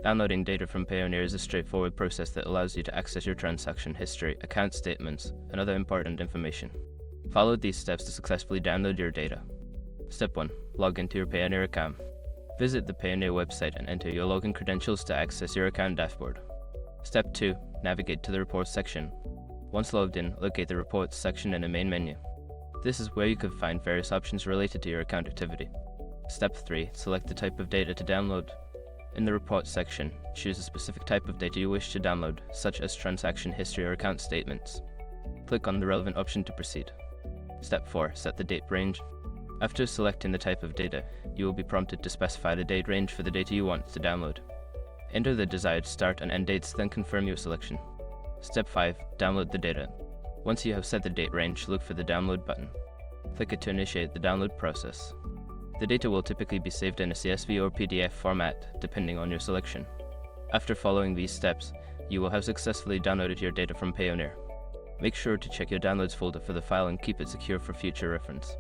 Downloading data from Payoneer is a straightforward process that allows you to access your transaction history, account statements, and other important information. Follow these steps to successfully download your data. Step 1. Log into your Payoneer account. Visit the Payoneer website and enter your login credentials to access your account dashboard. Step 2. Navigate to the Reports section. Once logged in, locate the Reports section in the main menu. This is where you can find various options related to your account activity. Step 3. Select the type of data to download. In the Reports section, choose a specific type of data you wish to download, such as transaction history or account statements. Click on the relevant option to proceed. Step 4. Set the date range. After selecting the type of data, you will be prompted to specify the date range for the data you want to download. Enter the desired start and end dates, then confirm your selection. Step 5. Download the data. Once you have set the date range, look for the download button. Click it to initiate the download process. The data will typically be saved in a CSV or PDF format, depending on your selection. After following these steps, you will have successfully downloaded your data from Payoneer. Make sure to check your downloads folder for the file and keep it secure for future reference.